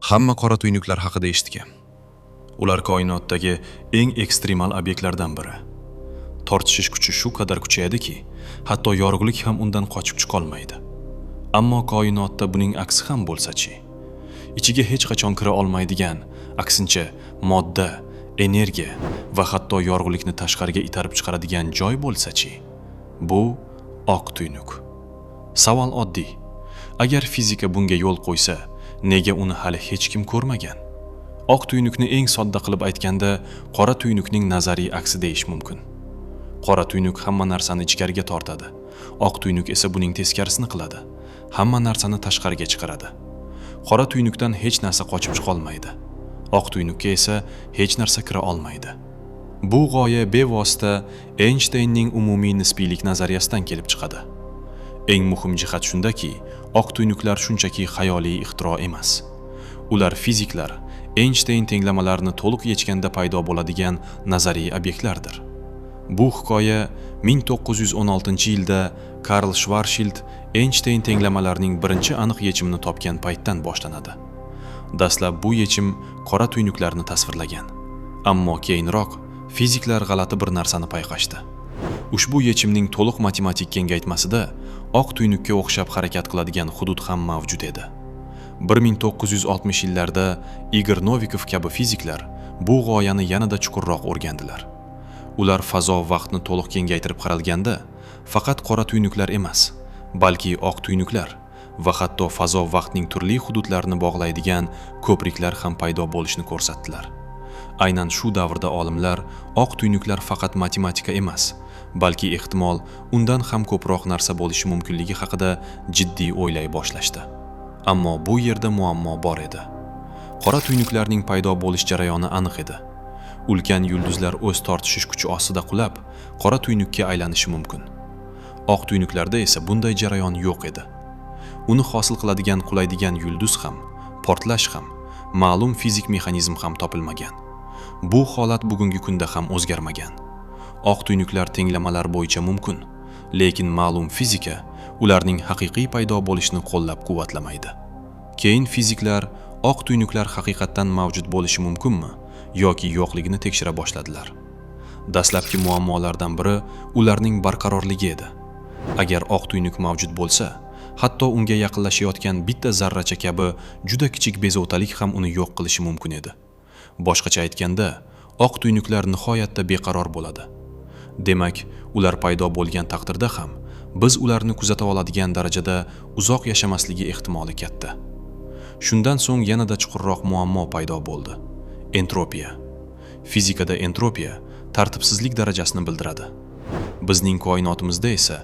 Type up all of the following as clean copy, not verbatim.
Hamma qora tuynuklar haqida eshitgan. Ular koinotdagi eng ekstremal obyektlardan biri. Tortishish kuchi shu qadar kuchayadiki, hatto yorug'lik ham undan qochib chiqa olmaydi. Ammo koinotda buning aksi ham bo'lsa-chi? Ichiga hech qachon kira olmaydigan, aksincha modda, energiya va hatto yorug'likni tashqariga itarib chiqaradigan joy bo'lsa-chi? Bu oq tuynuk. Savol oddiy. Agar fizika bunga yo'l qo'ysa, nega uni hali hech kim ko'rmagan? Oq tuynukni eng sodda qilib aytganda, qora tuynukning nazariy aksi deyish mumkin. Qora tuynuk hamma narsani ichkariga tortadi. Oq tuynuk esa buning teskarisini qiladi. Hamma narsani tashqariga chiqaradi. Qora tuynukdan hech narsa qochib chiqa olmaydi. Oq tuynukka esa hech narsa kira olmaydi. Bu g'oya bevosita Einsteinning umumiy nisbiylik nazariyasidan kelib chiqadi. Eng muhim jihat shundaki, oq tuynuklar shunchaki xayoliy ixtiro emas. Ular fiziklar Einstein tenglamalarini to'liq yechganda paydo bo'ladigan nazariy obyektlardir. Bu hikoya 1916-yilda Karl Schwarzschild Einstein tenglamalarining birinchi aniq yechimini topgan paytdan boshlanadi. Dastlab bu yechim qora tuynuklarni tasvirlagan. Ammo keyinroq fiziklar g'alati bir narsani payqashdi. Ushbu yechimning to'liq matematik kengaytmasida oq tuynukka o'xshab harakat qiladigan hudud ham mavjud edi. 1960-yillarda Igor Novikov kabi fiziklar bu g'oyani yanada chuqurroq o'rgandilar. Ular fazo vaqtni to'liq kengaytirib qaralganda, faqat qora tuynuklar emas, balki oq tuynuklar va hatto fazo vaqtning turli hududlarini bog'laydigan ko'priklar ham paydo bo'lishini ko'rsatdilar. Aynan shu davrda olimlar oq tuynuklar faqat matematika emas, balki ehtimol undan ham ko'proq narsa bo'lishi mumkinligi haqida jiddiy o'ylay boshlashdi. Ammo bu yerda muammo bor edi. Qora tuynuklarning paydo bo'lish jarayoni aniq edi. Ulkan yulduzlar o'z tortishish kuchi ostida qulab, qora tuynukka aylanishi mumkin. Oq tuynuklarda esa bunday jarayon yo'q edi. Uni hosil qiladigan qulaydigan yulduz ham, portlash ham, ma'lum fizik mexanizm ham topilmagan. Bu holat bugungi kunda ham o'zgarmagan. Oq tuynuklar tenglamalar bo'yicha mumkin, lekin ma'lum fizika ularning haqiqiy paydo bo'lishini qo'llab-quvvatlamaydi. Keyin fiziklar oq tuynuklar haqiqatdan mavjud bo'lishi mumkinmi yoki yo'qligini tekshira boshladilar. Dastlabki muammolardan biri ularning barqarorligi edi. Agar oq tuynuk mavjud bo'lsa, hatto unga yaqinlashayotgan bitta zarracha kabi juda kichik bezovtalik ham uni yo'q qilishi mumkin edi. Boshqacha aytganda, oq tuynuklar nihoyatda beqaror bo'ladi. Demak, ular paydo bo'lgan taqdirda ham biz ularni kuzata oladigan darajada uzoq yashamasligi ehtimoli katta. Shundan so'ng yanada chuqurroq muammo paydo bo'ldi. Entropiya. Fizikada entropiya tartibsizlik darajasini bildiradi. Bizning koinotimizda esa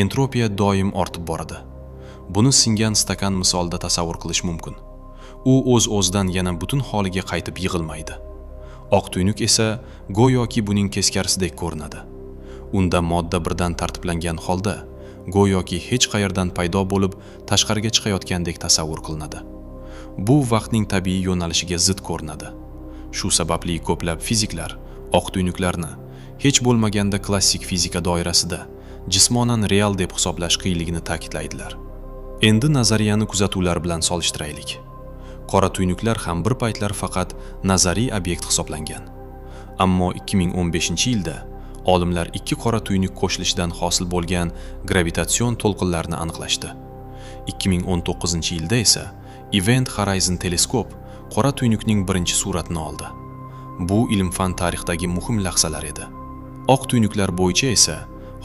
entropiya doim ortib boradi. Buni singan stakan misolida tasavvur qilish mumkin. U o'z-o'zidan yana butun holiga qaytib yig'ilmaydi. Oq tuynuk esa go'yoki buning teskarisidek ko'rinadi. Unda modda birdan tartiblangan holda, go'yoki hech qayerdan paydo bo'lib, tashqariga chiqayotgandek tasavvur qilinadi. Bu vaqtning tabiiy yo'nalishiga zid ko'rinadi. Shu sababli ko'plab fiziklar oq tuynuklarni hech bo'lmaganda klassik fizika doirasida jismonan real deb hisoblash qiyinligini ta'kidlaydilar. Endi nazariyani kuzatuvlar bilan solishtiraylik. Qora tuynuklar ham bir paytlar faqat nazariy obyekt hisoblangan. Ammo 2015-yilda olimlar ikki qora tuynuk qo'shilishidan hosil bo'lgan gravitatsion to'lqinlarni aniqlashdi. 2019-yilda esa Event Horizon teleskop qora tuynukning birinchi suratini oldi. Bu ilm-fan tarixidagi muhim lahzalar edi. Oq tuynuklar bo'yicha esa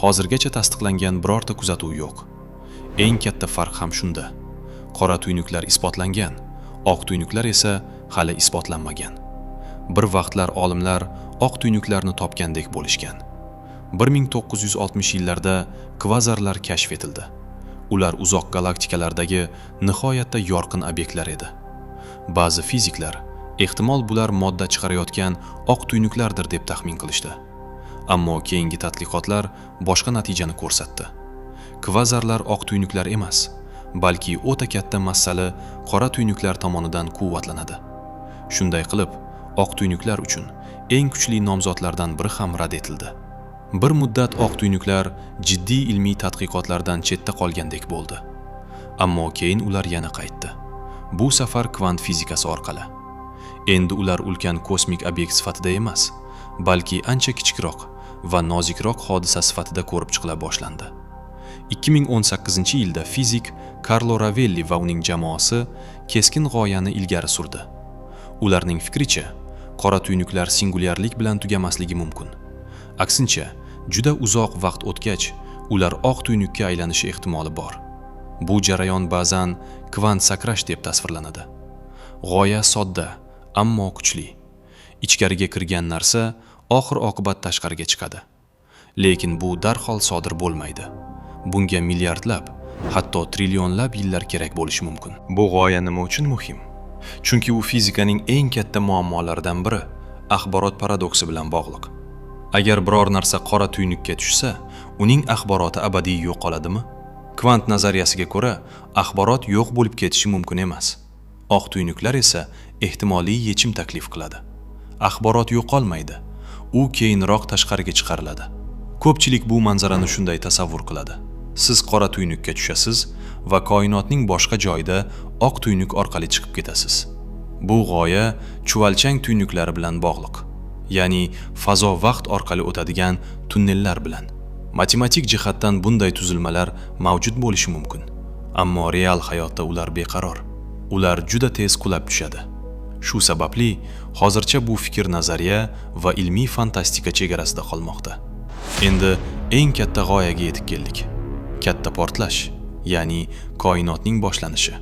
hozirgacha tasdiqlangan birorta kuzatuv yo'q. Eng katta farq ham shunda. Qora tuynuklar isbotlangan, oq tuynuklar esa hali isbotlanmagan. Bir vaqtlar olimlar oq tuynuklarni topgandek bo'lishgan. 1960-yillarda kvazarlar kashf etildi. Ular uzoq galaktikalardagi nihoyatda yorqin obyektlar edi. Ba'zi fiziklar ehtimol bular modda chiqarayotgan oq tuynuklardir deb taxmin qilishdi. Ammo keyingi tadqiqotlar boshqa natijani ko'rsatdi. Kvazarlar oq tuynuklar emas, balki o'ta katta massali qora tuynuklar tomonidan quvvatlanadi. Shunday qilib, oq tuynuklar uchun eng kuchli nomzodlardan biri ham rad etildi. Bir muddat oq tuynuklar jiddiy ilmiy tadqiqotlardan chetda qolgandek bo'ldi. Ammo keyin ular yana qaytdi. bu safar kvant fizikasi orqali. Endi ular ulkan kosmik obyekt sifatida emas, balki ancha kichikroq va nozikroq hodisa sifatida ko'rib chiqila boshlandi. 2018-yilda fizik Carlo Rovelli va uning jamoasi keskin g'oyani ilgari surdi. Ularning fikricha, qora tuynuklar singulyarlik bilan tugamasligi mumkin. Aksincha, juda uzoq vaqt o'tgach, ular oq tuynukka aylanishi ehtimoli bor. Bu jarayon ba'zan kvant sakrash deb tasvirlanadi. G'oya sodda, ammo kuchli. Ichkariga kirgan narsa oxir-oqibat tashqariga chiqadi. Lekin bu darhol sodir bo'lmaydi. Bunga milliardlab, hatto trillionlab yillar kerak bo'lishi mumkin. Bu g'oya nima uchun muhim? Chunki u fizikaning eng katta muammolaridan biri, axborot paradoksi bilan bog'liq. Agar biror narsa qora tuynukka tushsa, uning axboroti abadiy yo'qoladimi? Kvant nazariyasiga ko'ra, axborot yo'q bo'lib ketishi mumkin emas. Oq tuynuklar esa ehtimoliy yechim taklif qiladi. Axborot yo'qolmaydi, u keyinroq tashqariga chiqariladi. Ko'pchilik bu manzarani shunday tasavvur qiladi. Siz qora tuynukka tushasiz va koinotning boshqa joyida oq tuynuk orqali chiqib ketasiz. Bu g'oya chuvalchang tuynuklari bilan bog'liq, ya'ni fazo-vaqt orqali o'tadigan tunnellar bilan. Matematik jihatdan bunday tuzilmalar mavjud bo'lishi mumkin, ammo real hayotda ular beqaror. Ular juda tez qulab tushadi. Shu sababli hozircha bu fikr nazariya va ilmiy fantastika chegarasida qolmoqda. Endi eng katta g'oyaga yetib keldik. Katta portlash, ya'ni koinotning boshlanishi.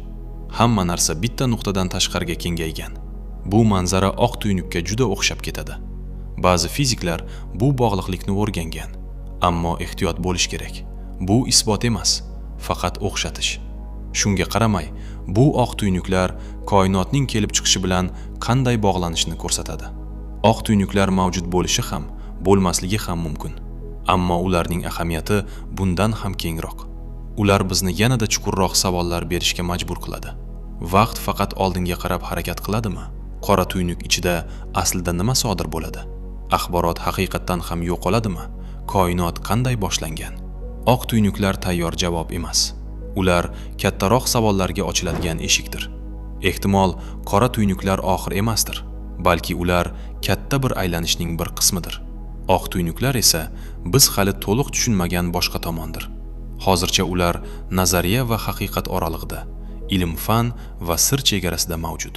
Hamma narsa bitta nuqtadan tashqariga kengaygan. Bu manzara oq tuynukka juda o'xshab ketadi. Ba'zi fiziklar bu bog'liqlikni o'rgangan, ammo ehtiyot bo'lish kerak. Bu isbot emas, faqat o'xshatish. Shunga qaramay, bu oq tuynuklar koinotning kelib chiqishi bilan qanday bog'lanishini ko'rsatadi. Oq tuynuklar mavjud bo'lishi ham, bo'lmasligi ham mumkin. Ammo ularning ahamiyati bundan ham kengroq. Ular bizni yanada chuqurroq savollar berishga majbur qiladi. Vaqt faqat oldinga qarab harakat qiladimi? Qora tuynuk ichida aslida nima sodir bo'ladi? Axborot haqiqatdan ham yo'qoladimi? Koinot qanday boshlangan? Oq tuynuklar tayyor javob emas. Ular kattaroq savollarga ochiladigan eshikdir. Ehtimol qora tuynuklar oxir emasdir, balki ular katta bir aylanishning bir qismidir. Oq tuynuklar esa biz hali to'liq tushunmagan boshqa tomondir. Hozircha ular nazariya va haqiqat oralig'ida, ilm-fan va sir chegarasida mavjud.